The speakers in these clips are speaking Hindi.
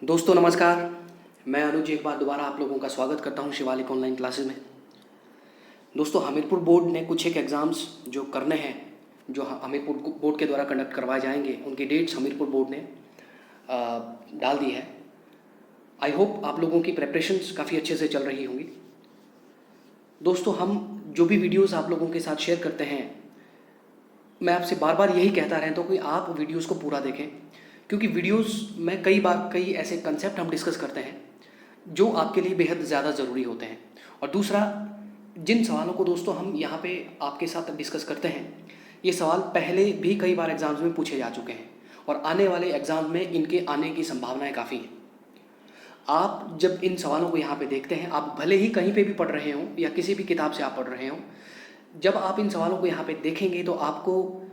दोस्तों नमस्कार। मैं अनुज एक बार दोबारा आप लोगों का स्वागत करता हूं शिवालिक ऑनलाइन क्लासेस में। दोस्तों हमीरपुर बोर्ड ने कुछ एक एग्ज़ाम्स जो करने हैं, जो हमीरपुर बोर्ड के द्वारा कंडक्ट करवाए जाएंगे, उनकी डेट्स हमीरपुर बोर्ड ने डाल दी है। आई होप आप लोगों की प्रेपरेशंस काफ़ी अच्छे से चल रही होंगी। दोस्तों हम जो भी वीडियोज़ आप लोगों के साथ शेयर करते हैं, मैं आपसे बार बार यही कहता रहता हूँ कि आप वीडियोज़ को पूरा देखें, क्योंकि वीडियोज़ में कई ऐसे कंसेप्ट हम डिस्कस करते हैं जो आपके लिए बेहद ज़्यादा ज़रूरी होते हैं। और दूसरा, जिन सवालों को दोस्तों हम यहाँ पे आपके साथ डिस्कस करते हैं, ये सवाल पहले भी कई बार एग्ज़ाम्स में पूछे जा चुके हैं और आने वाले एग्ज़ाम में इनके आने की संभावनाएं काफ़ी हैं। आप जब इन सवालों को यहाँ पे देखते हैं, आप भले ही कहीं पे भी पढ़ रहे हों या किसी भी किताब से आप पढ़ रहे हों, जब आप इन सवालों को यहाँ पे देखेंगे तो आपको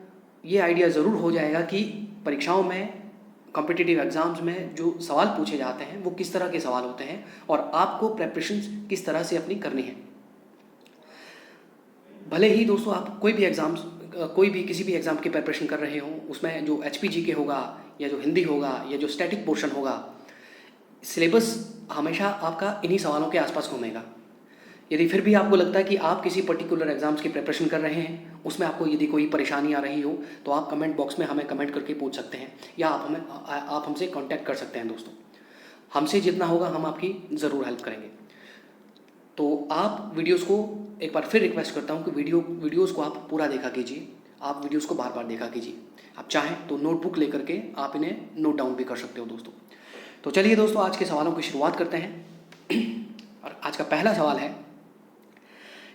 ये आइडिया ज़रूर हो जाएगा कि परीक्षाओं में, कॉम्पिटिटिव एग्ज़ाम्स में जो सवाल पूछे जाते हैं वो किस तरह के सवाल होते हैं और आपको प्रेपरेशन किस तरह से अपनी करनी है। भले ही दोस्तों आप कोई भी किसी भी एग्ज़ाम की प्रेपरेशन कर रहे हों, उसमें जो HPG होगा या जो हिंदी होगा या जो स्टैटिक पोर्शन होगा, सिलेबस हमेशा आपका इन्हीं सवालों के आसपास घूमेगा। यदि फिर भी आपको लगता है कि आप किसी पर्टिकुलर एग्ज़ाम्स की प्रिपरेशन कर रहे हैं, उसमें आपको यदि कोई परेशानी आ रही हो तो आप कमेंट बॉक्स में हमें कमेंट करके पूछ सकते हैं या आप हमसे कांटेक्ट कर सकते हैं। दोस्तों हमसे जितना होगा हम आपकी ज़रूर हेल्प करेंगे। तो आप वीडियोज़ को एक बार फिर रिक्वेस्ट करता हूँ कि वीडियोज़ को आप पूरा देखा कीजिए, आप वीडियोज़ को बार बार देखा कीजिए। आप चाहें तो नोटबुक लेकर के आप इन्हें नोट डाउन भी कर सकते हो दोस्तों। तो चलिए दोस्तों आज के सवालों की शुरुआत करते हैं। और आज का पहला सवाल है,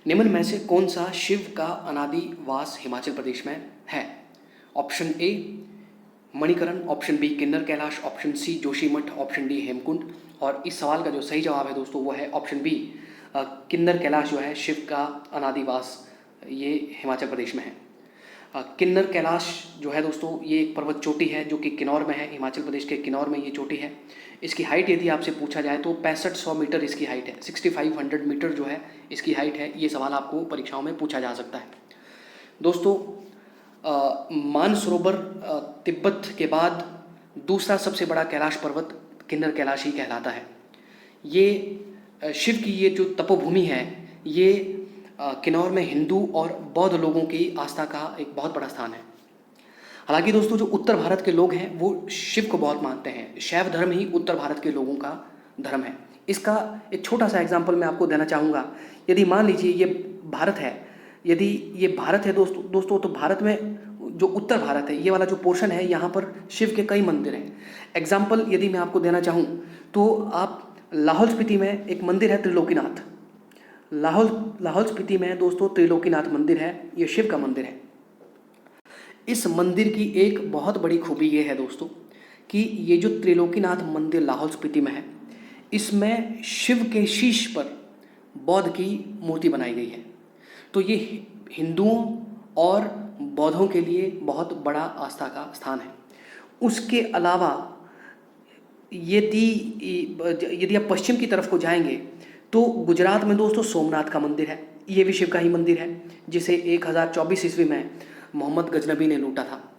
निम्न में से कौन सा शिव का अनादि वास हिमाचल प्रदेश में है? Option A Manikaran, option B Kinnaur Kailash, option C Joshimath, option D Hemkund. और इस सवाल का जो सही जवाब है दोस्तों वो है ऑप्शन बी, किन्नर कैलाश जो है शिव का अनादिवास, ये हिमाचल प्रदेश में है। किन्नर कैलाश जो है दोस्तों ये एक पर्वत चोटी है जो कि किन्नौर में है, हिमाचल प्रदेश के किन्नौर में ये चोटी है। इसकी हाइट यदि आपसे पूछा जाए तो 6500 मीटर इसकी हाइट है, 6500 मीटर जो है इसकी हाइट है। ये सवाल आपको परीक्षाओं में पूछा जा सकता है। दोस्तों मानसरोवर तिब्बत के बाद दूसरा सबसे बड़ा कैलाश पर्वत किन्नर कैलाश ही कहलाता है। ये शिव की ये जो तपोभूमि है, ये किन्नौर में हिंदू और बौद्ध लोगों की आस्था का एक बहुत बड़ा स्थान है। हालांकि दोस्तों जो उत्तर भारत के लोग हैं वो शिव को बहुत मानते हैं। शैव धर्म ही उत्तर भारत के लोगों का धर्म है। इसका एक छोटा सा एग्जाम्पल मैं आपको देना चाहूँगा। यदि मान लीजिए ये भारत है, यदि ये भारत है दोस्तों तो भारत में जो उत्तर भारत है, ये वाला जो पोर्शन है, यहाँ पर शिव के कई मंदिर हैं। एग्जाम्पल यदि मैं आपको देना चाहूँ तो आप लाहौल स्पीति में एक मंदिर है त्रिलोकीनाथ। लाहौल स्पीति में दोस्तों त्रिलोकीनाथ मंदिर है, ये शिव का मंदिर है। इस मंदिर की एक बहुत बड़ी खूबी ये है दोस्तों कि ये जो त्रिलोकीनाथ मंदिर लाहौल स्पीति में है, इसमें शिव के शीश पर बौद्ध की मूर्ति बनाई गई है। तो ये हिंदुओं और बौद्धों के लिए बहुत बड़ा आस्था का स्थान है। उसके अलावा यदि आप पश्चिम की तरफ को जाएंगे तो गुजरात में दोस्तों सोमनाथ का मंदिर है, ये भी शिव का ही मंदिर है, जिसे 1024 ईस्वी में मोहम्मद गजनबी ने लूटा था।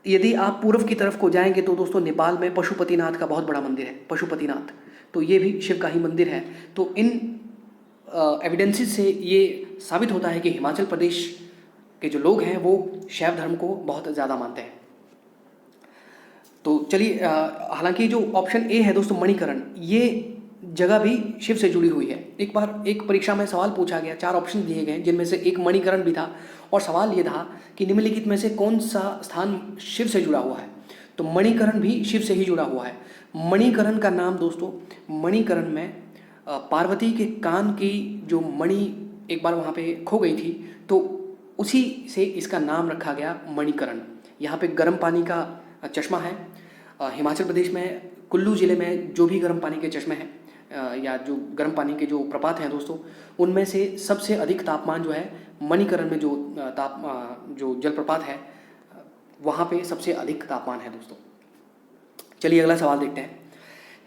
यदि आप पूर्व की तरफ को जाएंगे तो दोस्तों नेपाल में पशुपतिनाथ का बहुत बड़ा मंदिर है, पशुपतिनाथ, तो ये भी शिव का ही मंदिर है। तो इन एविडेंसेस से ये साबित होता है कि हिमाचल प्रदेश के जो लोग हैं वो शैव धर्म को बहुत ज़्यादा मानते हैं। तो चलिए, हालांकि जो ऑप्शन ए है दोस्तों मणिकरण, ये जगह भी शिव से जुड़ी हुई है। एक बार एक परीक्षा में सवाल पूछा गया, 4 ऑप्शन दिए गए जिनमें से एक मणिकरण भी था और सवाल ये था कि निम्नलिखित में से कौन सा स्थान शिव से जुड़ा हुआ है, तो मणिकरण भी शिव से ही जुड़ा हुआ है। मणिकरण का नाम दोस्तों, मणिकरण में पार्वती के कान की जो मणि एक बार वहाँ पे खो गई थी, तो उसी से इसका नाम रखा गया मणिकरण। यहाँ पे गर्म पानी का चश्मा है। हिमाचल प्रदेश में कुल्लू ज़िले में जो भी गर्म पानी के चश्मे हैं या जो गर्म पानी के जो प्रपात हैं दोस्तों, उनमें से सबसे अधिक तापमान जो है मणिकरण में जो जलप्रपात है वहाँ पे सबसे अधिक तापमान है दोस्तों। चलिए अगला सवाल देखते हैं।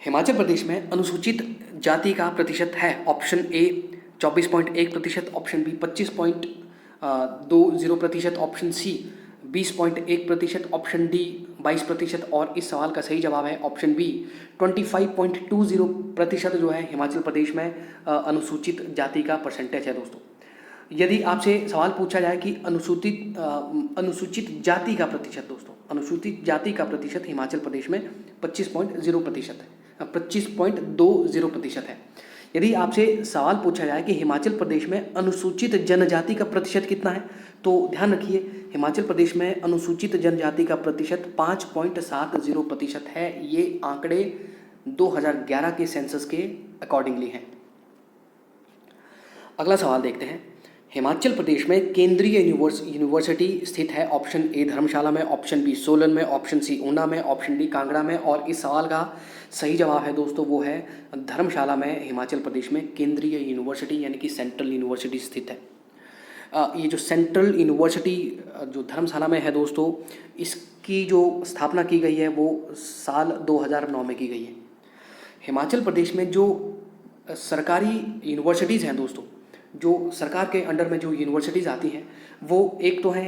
हिमाचल प्रदेश में अनुसूचित जाति का प्रतिशत है? Option A 24.1%, option B 25.20%, option C 20.1%, option D 22%, और इस सवाल का सही जवाब है ऑप्शन बी 25.20% जो है हिमाचल प्रदेश में अनुसूचित जाति का परसेंटेज है दोस्तों। यदि आपसे सवाल पूछा जाए कि अनुसूचित जाति का प्रतिशत दोस्तों, अनुसूचित जाति का प्रतिशत हिमाचल प्रदेश में 25.0% है, 25.20% है। यदि आपसे सवाल पूछा जाए कि हिमाचल प्रदेश में अनुसूचित जनजाति का प्रतिशत कितना है, तो ध्यान रखिए हिमाचल प्रदेश में अनुसूचित जनजाति का प्रतिशत 5.70% है। ये आंकड़े 2011 के सेंसस के अकॉर्डिंगली हैं। अगला सवाल देखते हैं। हिमाचल प्रदेश में केंद्रीय यूनिवर्सिटी स्थित है। ऑप्शन ए धर्मशाला में, ऑप्शन बी सोलन में, ऑप्शन सी ऊना में, ऑप्शन डी कांगड़ा में, और इस सवाल का सही जवाब है दोस्तों वो है धर्मशाला में हिमाचल प्रदेश में केंद्रीय यूनिवर्सिटी यानी कि सेंट्रल यूनिवर्सिटी स्थित है। ये जो सेंट्रल यूनिवर्सिटी जो धर्मशाला में है दोस्तों, इसकी जो स्थापना की गई है वो साल 2009 में की गई है। हिमाचल प्रदेश में जो सरकारी यूनिवर्सिटीज़ हैं दोस्तों, जो सरकार के अंडर में जो यूनिवर्सिटीज़ आती हैं वो एक तो है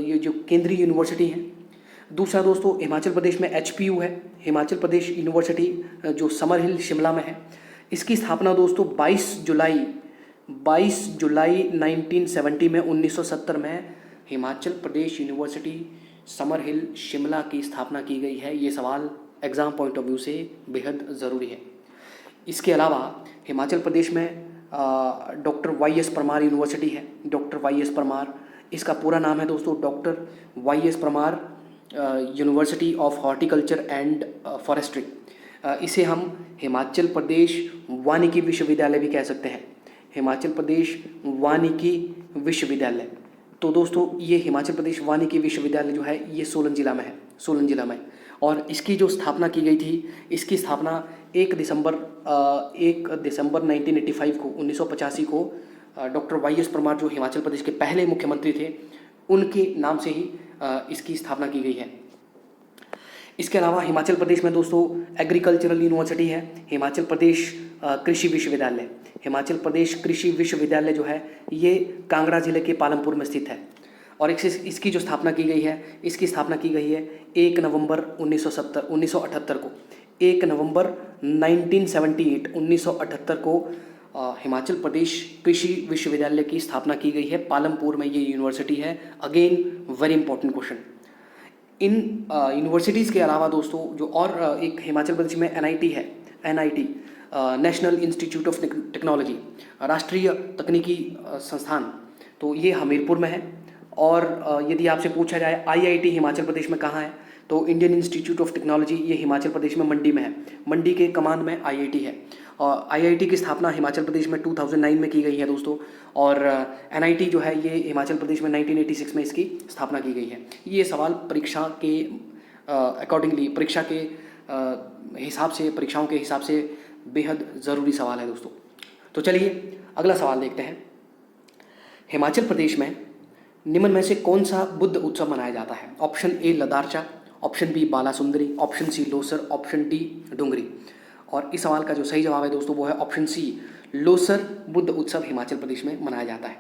ये जो केंद्रीय यूनिवर्सिटी हैं, दूसरा दोस्तों हिमाचल प्रदेश में HPU है, हिमाचल प्रदेश यूनिवर्सिटी जो समर हिल शिमला में है। इसकी स्थापना दोस्तों 22 जुलाई 1970 में 1970 में हिमाचल प्रदेश यूनिवर्सिटी समर हिल शिमला की स्थापना की गई है। ये सवाल एग्ज़ाम पॉइंट ऑफ व्यू से बेहद ज़रूरी है। इसके अलावा हिमाचल प्रदेश में डॉक्टर YS परमार यूनिवर्सिटी है। डॉक्टर YS परमार, इसका पूरा नाम है दोस्तों doctor YS Parmar university of horticulture and forestry. इसे हम हिमाचल प्रदेश वानिकी विश्वविद्यालय भी कह सकते हैं, हिमाचल प्रदेश वानिकी विश्वविद्यालय। तो दोस्तों ये हिमाचल प्रदेश वानिकी विश्वविद्यालय जो है ये सोलन जिला में है, सोलन जिला में। और इसकी जो स्थापना की गई थी, इसकी स्थापना 1 दिसंबर 1985 को 1985 को डॉक्टर YS परमार जो हिमाचल प्रदेश के पहले मुख्यमंत्री थे उनके नाम से ही इसकी स्थापना की गई है। इसके अलावा हिमाचल प्रदेश में दोस्तों एग्रीकल्चरल यूनिवर्सिटी है, हिमाचल प्रदेश कृषि विश्वविद्यालय। हिमाचल प्रदेश कृषि विश्वविद्यालय जो है ये कांगड़ा जिले के पालमपुर में स्थित है। और इसकी जो स्थापना की गई है, इसकी स्थापना की गई है 1 नवंबर 1978 को, 1 नवंबर 1978 को हिमाचल प्रदेश कृषि विश्वविद्यालय की स्थापना की गई है। पालमपुर में ये यूनिवर्सिटी है। Again very important question. इन यूनिवर्सिटीज़ के अलावा दोस्तों जो और एक हिमाचल प्रदेश में NIT है, NIT national institute of technology, राष्ट्रीय तकनीकी संस्थान, तो ये हमीरपुर में है। और यदि आपसे पूछा जाए IIT हिमाचल प्रदेश में कहाँ है, तो इंडियन इंस्टीट्यूट ऑफ टेक्नोलॉजी ये हिमाचल प्रदेश में मंडी में है, मंडी के कमान में IIT है। और IIT की स्थापना हिमाचल प्रदेश में 2009 में की गई है दोस्तों। और NIT जो है ये हिमाचल प्रदेश में 1986 में इसकी स्थापना की गई है। ये सवाल परीक्षा के अकॉर्डिंगली, परीक्षा के हिसाब से, परीक्षाओं के हिसाब से बेहद ज़रूरी सवाल है दोस्तों। तो चलिए अगला सवाल देखते हैं। हिमाचल प्रदेश में निम्न में से कौन सा बुद्ध उत्सव मनाया जाता है? Option A Ladarcha, option B Balasundari, option C Losar, option D Dungri. और इस सवाल का जो सही जवाब है दोस्तों वो है ऑप्शन सी लोसर बुद्ध उत्सव हिमाचल प्रदेश में मनाया जाता है।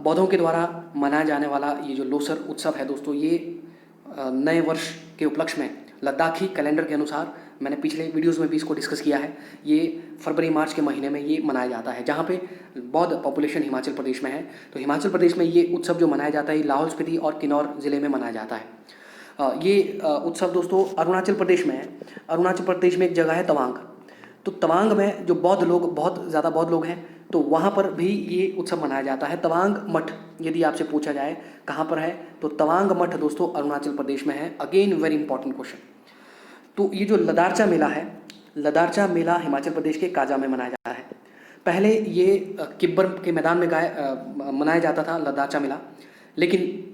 बौद्धों के द्वारा मनाया जाने वाला ये जो लोसर उत्सव है दोस्तों, ये नए वर्ष के उपलक्ष्य में लद्दाखी कैलेंडर के अनुसार, मैंने पिछले वीडियोस में भी इसको डिस्कस किया है, ये फरवरी मार्च के महीने में ये मनाया जाता है, जहाँ पे बौद्ध पॉपुलेशन हिमाचल प्रदेश में है। तो हिमाचल प्रदेश में ये उत्सव जो मनाया जाता है लाहौल स्पीति और किन्नौर ज़िले में मनाया जाता है। ये उत्सव दोस्तों अरुणाचल प्रदेश में है। अरुणाचल प्रदेश में एक जगह है तवांग, तो तवांग में जो बौद्ध लोग, बहुत ज़्यादा बौद्ध लोग हैं, तो वहाँ पर भी ये उत्सव मनाया जाता है। तवांग मठ यदि आपसे पूछा जाए कहाँ पर है, तो तवांग मठ दोस्तों अरुणाचल प्रदेश में है। Again very important question. तो ये जो लदारचा मेला है, लदारचा मेला हिमाचल प्रदेश के काजा में मनाया जाता है। पहले ये किब्बर के मैदान में मनाया जाता था लदारचा मेला, लेकिन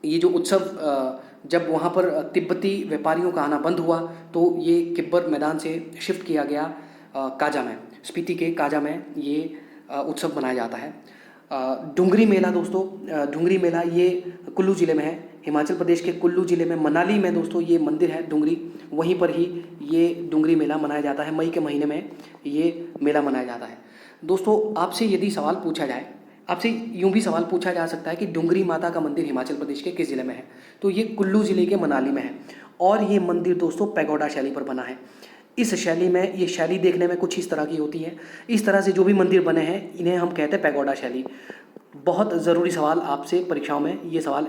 ये जो उत्सव जब वहाँ पर तिब्बती व्यापारियों का आना बंद हुआ तो ये किब्बर मैदान से शिफ्ट किया गया काजा में, स्पीति के काजा में ये उत्सव मनाया जाता है। डुंगरी मेला दोस्तों, डुंगरी मेला ये कुल्लू ज़िले में है, हिमाचल प्रदेश के कुल्लू ज़िले में मनाली में दोस्तों ये मंदिर है डुंगरी, वहीं पर ही ये डुंगरी मेला मनाया जाता है। मई के महीने में ये मेला मनाया जाता है। दोस्तों आपसे यदि सवाल पूछा जाए, आपसे यूं भी सवाल पूछा जा सकता है कि डुंगरी माता का मंदिर हिमाचल प्रदेश के किस ज़िले में है? तो ये कुल्लू ज़िले के मनाली में है और ये मंदिर दोस्तों पैगोडा शैली पर बना है। इस शैली में, ये शैली देखने में कुछ इस तरह की होती है। इस तरह से जो भी मंदिर बने हैं इन्हें हम कहते हैं पैगोडा शैली। बहुत ज़रूरी सवाल आपसे परीक्षाओं में ये सवाल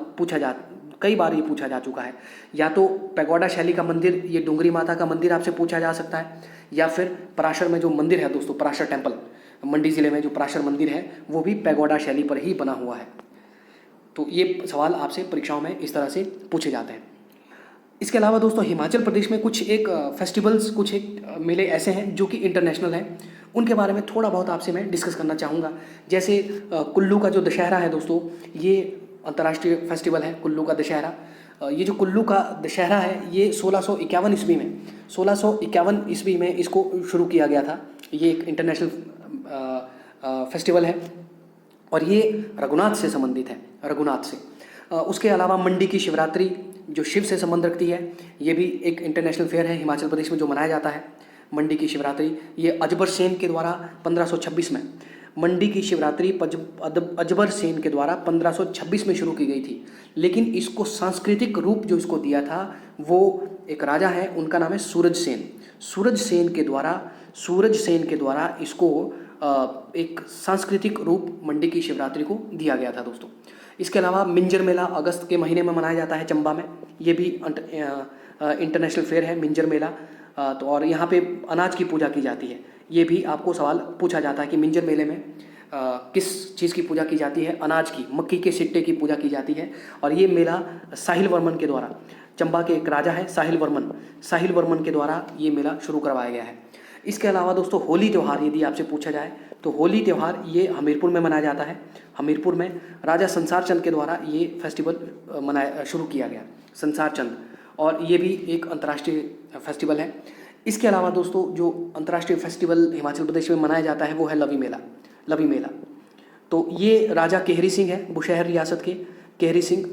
कई बार ये पूछा जा चुका है। या तो पैगोडा शैली का मंदिर, ये डुंगरी माता का मंदिर आपसे पूछा जा सकता है, या फिर पराशर में जो मंदिर है दोस्तों, पराशर टेम्पल, मंडी ज़िले में जो पराशर मंदिर है वो भी पैगोडा शैली पर ही बना हुआ है। तो ये सवाल आपसे परीक्षाओं में इस तरह से पूछे जाते हैं। इसके अलावा दोस्तों हिमाचल प्रदेश में कुछ एक फेस्टिवल्स, कुछ एक मेले ऐसे हैं जो कि इंटरनेशनल हैं, उनके बारे में थोड़ा बहुत आपसे मैं डिस्कस करना चाहूँगा। जैसे कुल्लू का जो दशहरा है दोस्तों, ये अंतर्राष्ट्रीय फेस्टिवल है कुल्लू का दशहरा। ये जो कुल्लू का दशहरा है ये 1651 ईस्वी में, 1651 ईस्वी में इसको शुरू किया गया था। ये एक इंटरनेशनल फेस्टिवल है और ये रघुनाथ से संबंधित है, रघुनाथ से। उसके अलावा मंडी की शिवरात्रि जो शिव से संबंध रखती है, ये भी एक इंटरनेशनल फेयर है हिमाचल प्रदेश में जो मनाया जाता है। मंडी की शिवरात्रि ये अजबर सेन के द्वारा 1526 में, मंडी की शिवरात्रि अजबर सेन के द्वारा 1526 में शुरू की गई थी, लेकिन इसको सांस्कृतिक रूप जो इसको दिया था वो एक राजा है, उनका नाम है सूरज सेन। सूरज सेन के द्वारा इसको एक सांस्कृतिक रूप मंडी की शिवरात्रि को दिया गया था दोस्तों। इसके अलावा मिंजर मेला अगस्त के महीने में मनाया जाता है चंबा में, ये भी इंटरनेशनल फेयर है मिंजर मेला। तो और यहाँ पे अनाज की पूजा की जाती है, ये भी आपको सवाल पूछा जाता है कि मिंजर मेले में किस चीज़ की पूजा की जाती है? अनाज की, मक्की के सिट्टे की पूजा की जाती है। और ये मेला साहिल वर्मन के द्वारा, चंबा के एक राजा है साहिल वर्मन के द्वारा ये मेला शुरू करवाया गया है। इसके अलावा दोस्तों होली त्यौहार यदि आपसे पूछा जाए तो होली त्यौहार ये हमीरपुर में मनाया जाता है। हमीरपुर में राजा संसार चंद के द्वारा ये फेस्टिवल शुरू किया गया, संसार चंद, और ये भी एक अंतर्राष्ट्रीय फेस्टिवल है। इसके अलावा दोस्तों जो अंतर्राष्ट्रीय फेस्टिवल हिमाचल प्रदेश में मनाया जाता है वो है लवी मेला। तो ये राजा केहरी सिंह है, बुशहर रियासत के केहरी सिंह,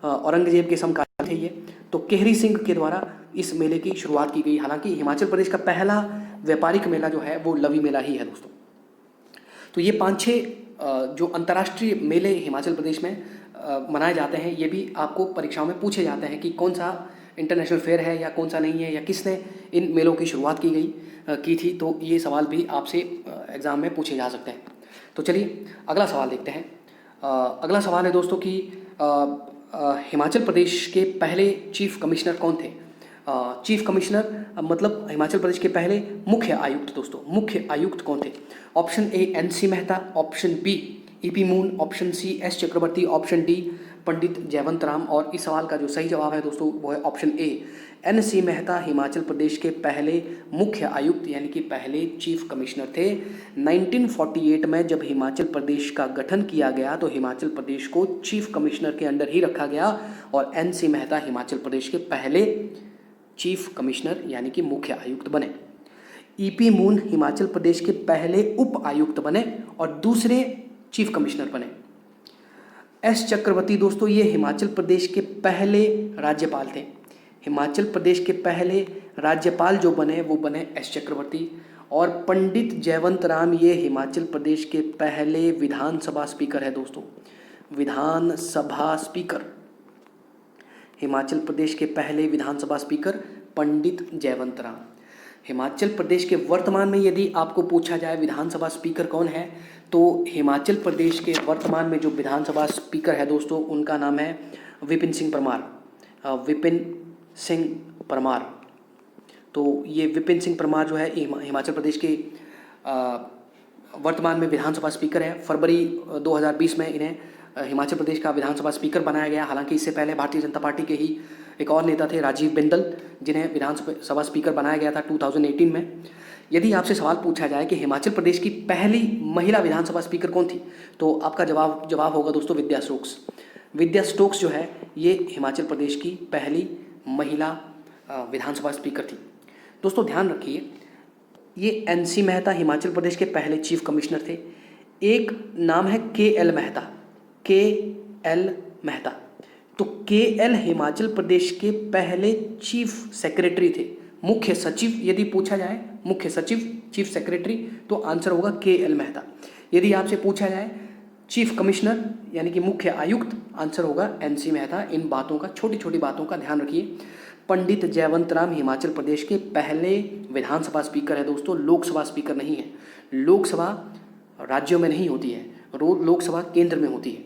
औरंगजेब के समकालीन थे ये। तो केहरी सिंह के द्वारा इस मेले की शुरुआत की गई। हालांकि हिमाचल प्रदेश का पहला व्यापारिक मेला जो है वो लवी मेला ही है दोस्तों। तो ये 5-6 जो अंतर्राष्ट्रीय मेले हिमाचल प्रदेश में मनाए जाते हैं, ये भी आपको परीक्षाओं में पूछे जाते हैं कि कौन सा इंटरनेशनल फेयर है या कौन सा नहीं है, या किसने इन मेलों की शुरुआत की थी। तो ये सवाल भी आपसे एग्ज़ाम में पूछे जा सकते हैं। तो चलिए अगला सवाल देखते हैं। अगला सवाल है दोस्तों कि हिमाचल प्रदेश के पहले चीफ कमिश्नर कौन थे? चीफ कमिश्नर मतलब हिमाचल प्रदेश के पहले मुख्य आयुक्त दोस्तों, मुख्य आयुक्त कौन थे? Option A NC Mehta, option B EP Moon, option C S Chakravarti, option D Pandit Jaywant Ram. और इस सवाल का जो सही जवाब है दोस्तों वो है option A NC Mehta Himachal Pradesh के पहले मुख्य आयुक्त यानी कि पहले चीफ कमिश्नर थे। 1948 में जब हिमाचल प्रदेश का गठन किया गया तो हिमाचल प्रदेश को चीफ कमिश्नर के अंडर ही रखा गया और NC मेहता हिमाचल प्रदेश के पहले चीफ कमिश्नर यानी कि मुख्य आयुक्त बने। EP मून हिमाचल प्रदेश के पहले उप आयुक्त बने और दूसरे चीफ कमिश्नर बने। S चक्रवर्ती दोस्तों ये हिमाचल प्रदेश के पहले राज्यपाल थे। हिमाचल प्रदेश के पहले राज्यपाल जो बने वो बने S चक्रवर्ती। और पंडित जयवंत राम ये हिमाचल प्रदेश के पहले विधानसभा स्पीकर है दोस्तों, विधानसभा स्पीकर, हिमाचल प्रदेश के पहले विधानसभा स्पीकर पंडित जयवंत राम। हिमाचल प्रदेश के वर्तमान में यदि आपको पूछा जाए विधानसभा स्पीकर कौन है, तो हिमाचल प्रदेश के वर्तमान में जो विधानसभा स्पीकर है दोस्तों उनका नाम है विपिन सिंह परमार। तो ये विपिन सिंह परमार जो है हिमाचल प्रदेश के वर्तमान में विधानसभा स्पीकर है। फरवरी 2020 में इन्हें हिमाचल प्रदेश का विधानसभा स्पीकर बनाया गया। हालांकि इससे पहले भारतीय जनता पार्टी के ही एक और नेता थे राजीव बिंदल, जिन्हें विधानसभा स्पीकर बनाया गया था 2018 में। यदि आपसे सवाल पूछा जाए कि हिमाचल प्रदेश की पहली महिला विधानसभा स्पीकर कौन थी, तो आपका जवाब होगा दोस्तों विद्या स्टोक्स जो है ये हिमाचल प्रदेश की पहली महिला विधानसभा स्पीकर थी। दोस्तों ध्यान रखिए, ये NC मेहता हिमाचल प्रदेश के पहले चीफ कमिश्नर थे। एक नाम है KL मेहता। तो KL हिमाचल प्रदेश के पहले चीफ सेक्रेटरी थे, मुख्य सचिव यदि पूछा जाए, मुख्य सचिव चीफ सेक्रेटरी, तो आंसर होगा KL मेहता। यदि आपसे पूछा जाए चीफ कमिश्नर यानी कि मुख्य आयुक्त, आंसर होगा एनसी मेहता। इन बातों का, छोटी छोटी बातों का ध्यान रखिए। पंडित जयवंत राम हिमाचल प्रदेश के पहले विधानसभा स्पीकर है दोस्तों, लोकसभा स्पीकर नहीं है। लोकसभा राज्यों में नहीं होती है, लोकसभा केंद्र में होती है।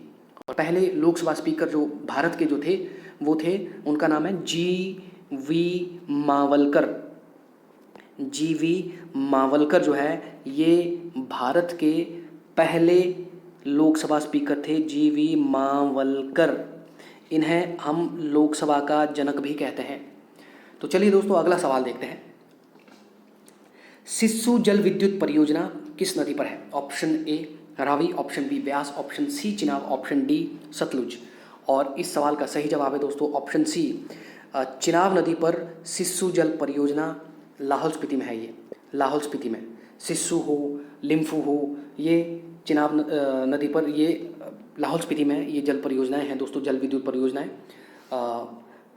और पहले लोकसभा स्पीकर जो भारत के जो थे वो थे, उनका नाम है जी.वी. मावलकर। जी.वी. मावलकर जो है ये भारत के पहले लोकसभा स्पीकर थे, जी.वी. मावलकर। इन्हें हम लोकसभा का जनक भी कहते हैं। तो चलिए दोस्तों अगला सवाल देखते हैं। सिस्सू जल विद्युत परियोजना किस नदी पर है? Option A Ravi, option B Beas, option C Chenab, option D Sutlej. और इस सवाल का सही जवाब है दोस्तों ऑप्शन सी, चिनाब नदी पर सिस्सू जल परियोजना लाहौल स्पीति में है। ये लाहौल स्पीति में सिस्सू हो, लिम्फू हो, ये चिनाब नदी पर, ये लाहौल स्पीति में ये जल परियोजनाएं हैं दोस्तों, जल विद्युत परियोजनाएं,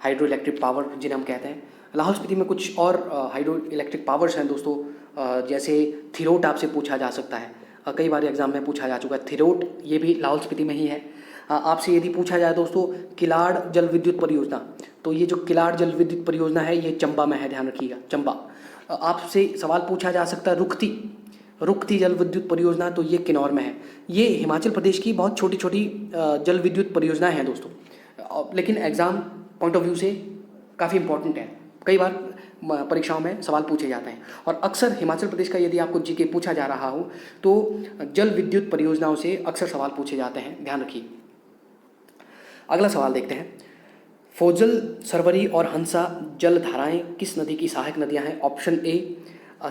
हाइड्रो इलेक्ट्रिक पावर जिन्हें हम कहते हैं। लाहौल स्पीति में कुछ और हाइड्रो इलेक्ट्रिक पावर्स हैं दोस्तों, जैसे थिरोट आपसे पूछा जा सकता है, कई बार एग्जाम में पूछा जा चुका है थिरोट, ये भी लाहौल स्पीति में ही है। आपसे यदि पूछा जाए दोस्तों किलाड़ जल विद्युत परियोजना, तो ये जो किलाड़ जल विद्युत परियोजना है ये चंबा में है, ध्यान रखिएगा चंबा। आपसे सवाल पूछा जा सकता है रुकती जल विद्युत परियोजना, तो ये किन्नौर में है। ये हिमाचल प्रदेश की बहुत छोटी छोटी जल विद्युत परियोजनाएं हैं दोस्तों, लेकिन एग्जाम पॉइंट ऑफ व्यू से काफ़ी इंपॉर्टेंट है, कई बार परीक्षाओं में सवाल पूछे जाते हैं। और अक्सर हिमाचल प्रदेश का यदि आपको जीके पूछा जा रहा हो तो जल विद्युत परियोजनाओं से अक्सर सवाल पूछे जाते हैं, ध्यान रखिए। अगला सवाल देखते हैं। फोजल, सरवरी और हंसा जल धाराएं किस नदी की सहायक नदियां हैं? Option A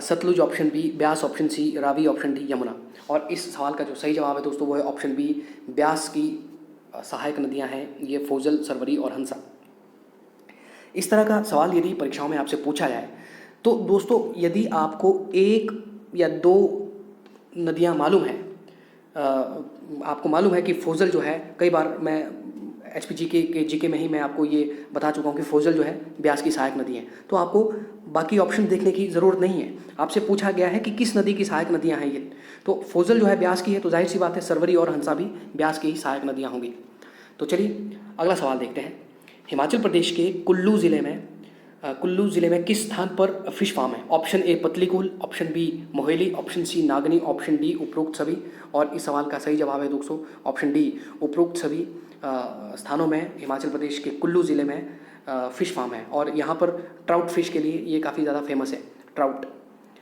Sutlej, option B Beas, option C Ravi, option D Yamuna. और इस सवाल का जो सही जवाब है दोस्तों वो है ऑप्शन बी, ब्यास की सहायक नदियां हैं ये फोजल, सरवरी और हंसा। इस तरह का सवाल यदि परीक्षाओं में आपसे पूछा जाए तो दोस्तों यदि आपको एक या दो नदियां मालूम है, आपको मालूम है कि फोजल जो है, कई बार मैं एचपीजी के जीके में ही मैं आपको ये बता चुका हूँ कि फोजल जो है ब्यास की सहायक नदी है, तो आपको बाकी ऑप्शन देखने की ज़रूरत नहीं है। आपसे पूछा गया है कि किस नदी की सहायक नदियाँ हैं ये, तो फोजल जो है ब्यास की है, तो जाहिर सी बात है सरवरी और हंसा भी ब्यास की ही सहायक नदियाँ होंगी। तो चलिए अगला सवाल देखते हैं। हिमाचल प्रदेश के कुल्लू ज़िले में किस स्थान पर फिश फार्म है? Option A Patlikuhl, option B Moheli, option C Nagni, option D उपरोक्त सभी। और इस सवाल का सही जवाब है दोस्तों ऑप्शन डी, उपरोक्त सभी स्थानों में हिमाचल प्रदेश के कुल्लू ज़िले में फ़िश फार्म है। और यहाँ पर ट्राउट फिश के लिए ये काफ़ी ज़्यादा फेमस है।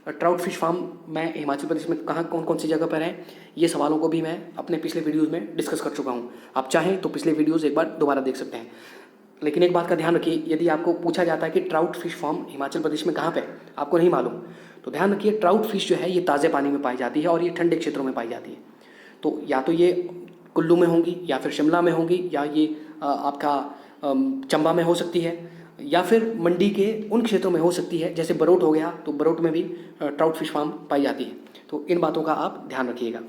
ट्राउट फिश फार्म में हिमाचल प्रदेश में कहाँ कौन कौन सी जगह पर है, ये सवालों को भी मैं अपने पिछले वीडियोज़ में डिस्कस कर चुका हूँ। आप चाहें तो पिछले वीडियोज़ एक बार दोबारा देख सकते हैं। लेकिन एक बात का ध्यान रखिए, यदि आपको पूछा जाता है कि trout fish farm Himachal Pradesh में कहाँ पे आपको नहीं मालूम, तो ध्यान रखिए ट्राउट फिश जो है ये ताज़े पानी में पाई जाती है और ये ठंडे क्षेत्रों में पाई जाती है। तो या तो ये कुल्लू में होंगी, या फिर शिमला में होंगी, या ये आपका चंबा में हो सकती है, या फिर मंडी के उन क्षेत्रों में हो सकती है, जैसे बरोट हो गया, तो बरोट में भी ट्राउट फिश फार्म पाई जाती है। तो इन बातों का आप ध्यान रखिएगा।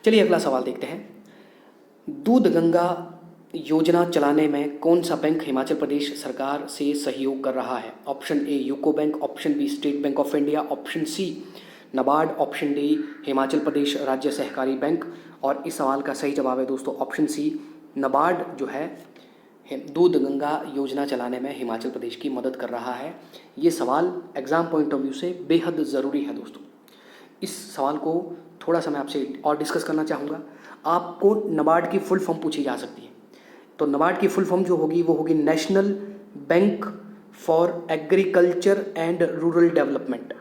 चलिए अगला सवाल देखते हैं। दूध गंगा योजना चलाने में कौन सा बैंक हिमाचल प्रदेश सरकार से सहयोग कर रहा है? Option A UCO bank, option B State Bank of India, option C NABARD, option D Himachal Pradesh राज्य सहकारी बैंक। और इस सवाल का सही जवाब है दोस्तों ऑप्शन सी, नाबार्ड जो है दूध गंगा योजना चलाने में हिमाचल प्रदेश की मदद कर रहा है। ये सवाल एग्जाम पॉइंट ऑफ व्यू से बेहद ज़रूरी है दोस्तों। इस सवाल को थोड़ा सा मैं आपसे और डिस्कस करना चाहूँगा। आपको नाबार्ड की फुल फॉर्म पूछी जा सकती है, तो नाबार्ड की फुल फॉर्म जो होगी वो होगी national bank for agriculture and rural development.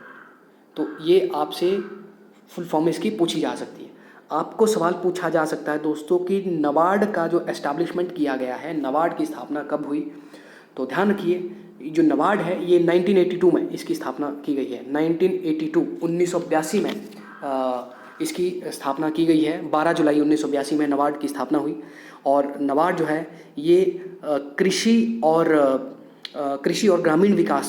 तो ये आपसे फुल फॉर्म इसकी पूछी जा सकती है। आपको सवाल पूछा जा सकता है दोस्तों कि नाबार्ड का जो एस्टैब्लिशमेंट किया गया है, नाबार्ड की स्थापना कब हुई? तो ध्यान रखिए जो नाबार्ड है ये 1982 में इसकी स्थापना की गई है। 1982 में इसकी स्थापना की गई है। 12 जुलाई 1982 में नाबार्ड की स्थापना हुई। और नाबार्ड जो है ये कृषि और ग्रामीण विकास,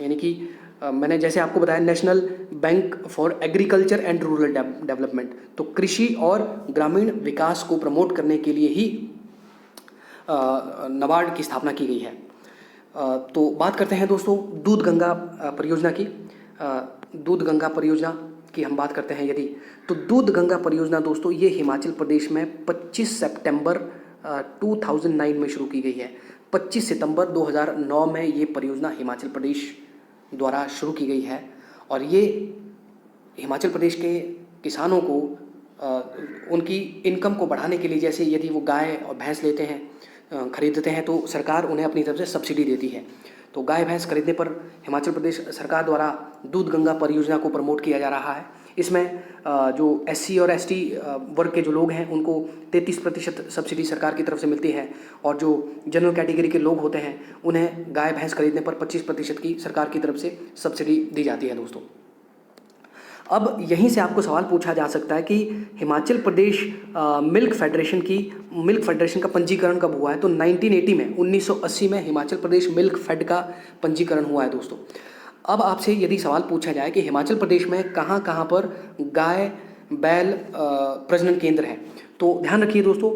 यानी कि मैंने जैसे आपको बताया national bank for agriculture and rural development, तो कृषि और ग्रामीण विकास को प्रमोट करने के लिए ही नाबार्ड की स्थापना की गई है। तो बात करते हैं दोस्तों दूध गंगा परियोजना की। दूध गंगा परियोजना की हम बात करते हैं यदि, तो दूध गंगा परियोजना दोस्तों ये हिमाचल प्रदेश में 25 सितंबर 2009 में शुरू की गई है। 25 सितंबर 2009 में ये परियोजना हिमाचल प्रदेश द्वारा शुरू की गई है और ये हिमाचल प्रदेश के किसानों को उनकी इनकम को बढ़ाने के लिए, जैसे यदि वो गाय और भैंस लेते हैं, खरीदते हैं, तो सरकार उन्हें अपनी तरफ से सब्सिडी देती है। तो गाय भैंस खरीदने पर हिमाचल प्रदेश सरकार द्वारा दूध गंगा परियोजना को प्रमोट किया जा रहा है। इसमें जो SC और ST वर्ग के जो लोग हैं उनको 33% सब्सिडी सरकार की तरफ से मिलती है और जो जनरल कैटेगरी के लोग होते हैं उन्हें गाय भैंस खरीदने पर 25% की सरकार की तरफ से सब्सिडी दी जाती है दोस्तों। अब यहीं से आपको सवाल पूछा जा सकता है कि हिमाचल प्रदेश मिल्क फेडरेशन का पंजीकरण कब हुआ है? तो 1980 में 1980 में हिमाचल प्रदेश मिल्क फेड का पंजीकरण हुआ है दोस्तों। अब आपसे यदि सवाल पूछा जाए कि हिमाचल प्रदेश में कहाँ कहाँ पर गाय बैल प्रजनन केंद्र है, तो ध्यान रखिए दोस्तों,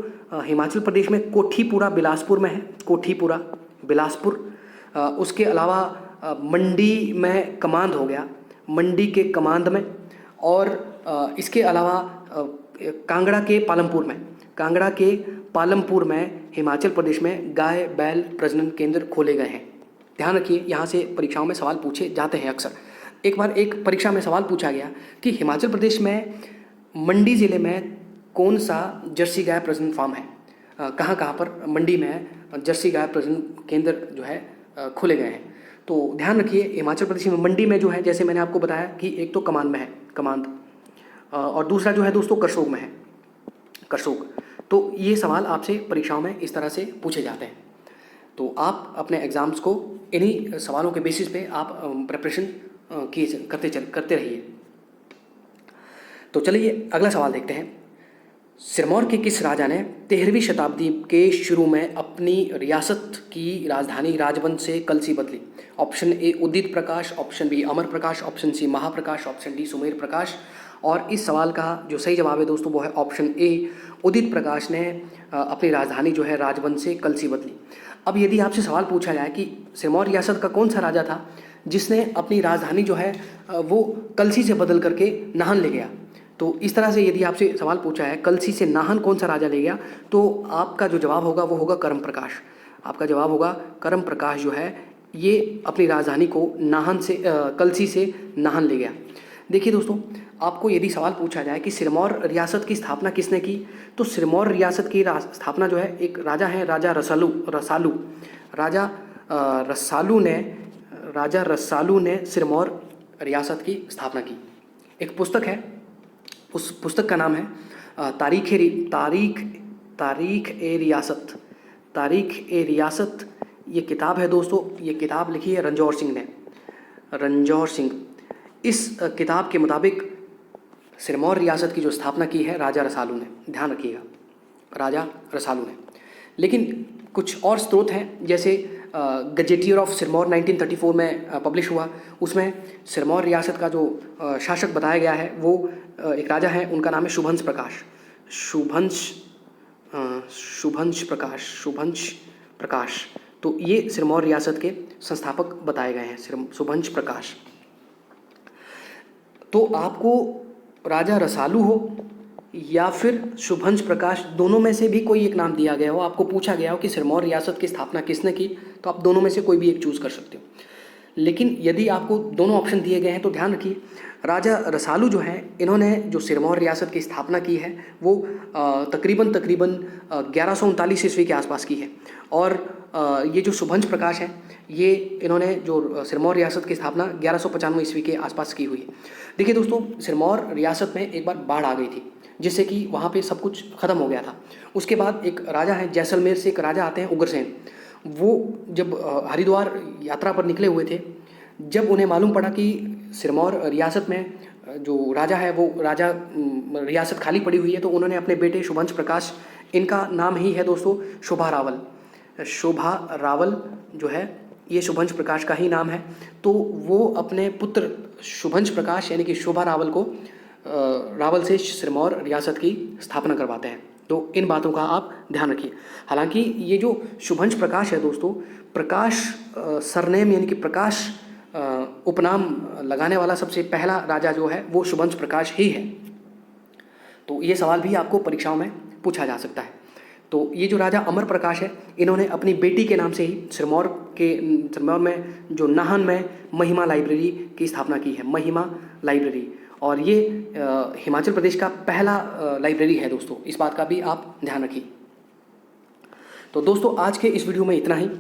हिमाचल प्रदेश में कोठीपुरा बिलासपुर में है, कोठीपुरा बिलासपुर। उसके अलावा मंडी में कमांद हो गया, मंडी के कमांद में, और इसके अलावा कांगड़ा के पालमपुर में हिमाचल प्रदेश में गाय बैल प्रजनन केंद्र खोले गए हैं। ध्यान रखिए, यहाँ से परीक्षाओं में सवाल पूछे जाते हैं अक्सर। एक बार एक परीक्षा में सवाल पूछा गया कि हिमाचल प्रदेश में मंडी ज़िले में कौन सा जर्सी गाय प्रजनन फार्म है, कहाँ कहाँ पर मंडी में जर्सी गाय प्रजनन केंद्र जो है खोले गए हैं। तो ध्यान रखिए, हिमाचल प्रदेश में मंडी में जो है, जैसे मैंने आपको बताया कि एक तो कमांद में है, कमांद, और दूसरा जो है दोस्तों करसोग में है, करसोग। तो ये सवाल आपसे परीक्षाओं में इस तरह से पूछे जाते हैं। तो आप अपने एग्ज़ाम्स को इन्हीं सवालों के बेसिस पे आप प्रिपरेशन करते रहिए। तो चलिए अगला सवाल देखते हैं। सिरमौर के किस राजा ने 13वीं शताब्दी के शुरू में अपनी रियासत की राजधानी राजवंश से कलसी बदली? Option A Udit Prakash, option B Amar Prakash, option C Mahaprakash, option D Sumer Prakash. और इस सवाल का जो सही जवाब है दोस्तों वो है ऑप्शन ए, उदित प्रकाश ने अपनी राजधानी जो है राजवंश से कलसी बदली। अब यदि आपसे सवाल पूछा जाए कि सिरमौर रियासत का कौन सा राजा था जिसने अपनी राजधानी जो है वो कलसी से बदल करके नाहन ले गया, तो इस तरह से यदि आपसे सवाल पूछा है कलसी से नाहन कौन सा राजा ले गया, तो आपका जो जवाब होगा वो होगा करम प्रकाश। आपका जवाब होगा करम प्रकाश जो है ये अपनी राजधानी को नाहन से कलसी से नाहन ले गया। देखिए दोस्तों, आपको यदि सवाल पूछा जाए कि सिरमौर रियासत की स्थापना किसने की, तो सिरमौर रियासत की स्थापना जो है एक राजा है, राजा रसालू ने सिरमौर रियासत की स्थापना की। एक पुस्तक है, उस पुस्तक का नाम है तारीख ए रियासत। ये किताब है दोस्तों, ये किताब लिखी है रणजौर सिंह। इस किताब के मुताबिक सिरमौर रियासत की जो स्थापना की है राजा रसालू ने, ध्यान रखिएगा, राजा रसालू ने। लेकिन कुछ और स्रोत हैं, जैसे गजेटियर ऑफ सिरमौर 1934 में पब्लिश हुआ, उसमें सिरमौर रियासत का जो शासक बताया गया है वो एक राजा है, उनका नाम है शुभंश प्रकाश। तो ये सिरमौर रियासत के संस्थापक बताए गए हैं, शुभंश प्रकाश। तो आपको राजा रसालू हो या फिर शुभंश प्रकाश, दोनों में से भी कोई एक नाम दिया गया हो, आपको पूछा गया हो कि सिरमौर रियासत की स्थापना किसने की, तो आप दोनों में से कोई भी एक चूज़ कर सकते हो। लेकिन यदि आपको दोनों ऑप्शन दिए गए हैं तो ध्यान रखिए, राजा रसालू जो हैं इन्होंने जो सिरमौर रियासत की स्थापना की है वो तकरीबन 1139 ईस्वी के आसपास की है। और ये जो शुभंश प्रकाश हैं ये इन्होंने जो सिरमौर रियासत की स्थापना 1195 ईस्वी के आसपास की हुई है। देखिए दोस्तों, सिरमौर रियासत में एक बार बाढ़ आ गई थी जिससे कि वहाँ पे सब कुछ ख़त्म हो गया था। उसके बाद एक राजा है, जैसलमेर से एक राजा आते हैं उग्रसेन। वो जब हरिद्वार यात्रा पर निकले हुए थे, जब उन्हें मालूम पड़ा कि सिरमौर रियासत में जो राजा है वो रियासत खाली पड़ी हुई है, तो उन्होंने अपने बेटे शुभंश प्रकाश, इनका नाम ही है दोस्तों शोभा रावल जो है ये शुभंश प्रकाश का ही नाम है। तो वो अपने पुत्र शुभंश प्रकाश यानी कि शोभा रावल से सिरमौर रियासत की स्थापना करवाते हैं। तो इन बातों का आप ध्यान रखिए। हालांकि ये जो शुभंश प्रकाश है दोस्तों, प्रकाश सरनेम यानी कि प्रकाश उपनाम लगाने वाला सबसे पहला राजा जो है वो सुबंश प्रकाश ही है। तो ये सवाल भी आपको परीक्षाओं में पूछा जा सकता है। तो ये जो राजा अमर प्रकाश है, इन्होंने अपनी बेटी के नाम से ही सिरमौर में जो नाहन में महिमा लाइब्रेरी की स्थापना की है, महिमा लाइब्रेरी। और ये हिमाचल प्रदेश का पहला लाइब्रेरी है दोस्तों, इस बात का भी आप ध्यान रखिए। तो दोस्तों आज के इस वीडियो में इतना ही।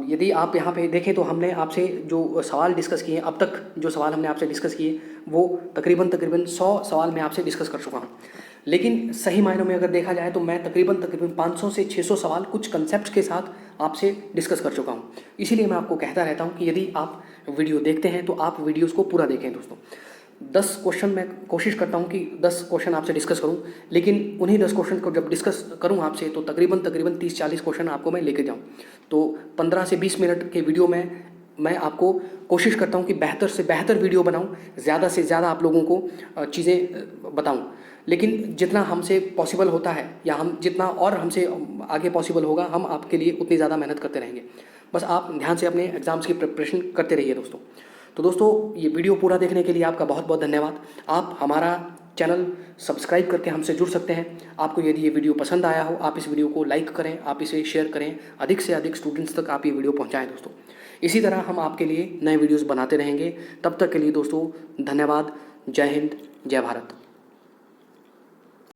यदि आप यहाँ पे देखें तो हमने आपसे जो सवाल डिस्कस किए, अब तक जो सवाल हमने आपसे डिस्कस किए वो तकरीबन 100 सवाल मैं आपसे डिस्कस कर चुका हूँ। लेकिन सही मायनों में अगर देखा जाए तो मैं तकरीबन 500 से 600 सवाल कुछ कंसेप्ट के साथ आपसे डिस्कस कर चुका हूँ। इसीलिए मैं आपको कहता रहता हूँ कि यदि आप वीडियो देखते हैं तो आप वीडियोज़ को पूरा देखें दोस्तों। 10 क्वेश्चन मैं कोशिश करता हूँ कि 10 क्वेश्चन आपसे डिस्कस करूँ, लेकिन उन्हीं 10 क्वेश्चन को जब डिस्कस करूँ आपसे तो तकरीबन 30-40 क्वेश्चन आपको मैं लेके जाऊँ। तो 15 से 20 मिनट के वीडियो में मैं आपको कोशिश करता हूँ कि बेहतर से बेहतर वीडियो बनाऊँ, ज़्यादा से ज़्यादा आप लोगों को चीज़ें बताऊँ। लेकिन जितना हमसे पॉसिबल होता है या हम जितना और हमसे आगे पॉसिबल होगा, हम आपके लिए उतनी ज़्यादा मेहनत करते रहेंगे। बस आप ध्यान से अपने एग्ज़ाम्स की प्रिपरेशन करते रहिए दोस्तों। तो दोस्तों ये वीडियो पूरा देखने के लिए आपका बहुत बहुत धन्यवाद। आप हमारा चैनल सब्सक्राइब करके हमसे जुड़ सकते हैं। आपको यदि ये वीडियो पसंद आया हो, आप इस वीडियो को लाइक करें, आप इसे शेयर करें, अधिक से अधिक स्टूडेंट्स तक आप ये वीडियो पहुंचाएं दोस्तों। इसी तरह हम आपके लिए नए वीडियोस बनाते रहेंगे। तब तक के लिए दोस्तों धन्यवाद। जय हिंद, जय भारत।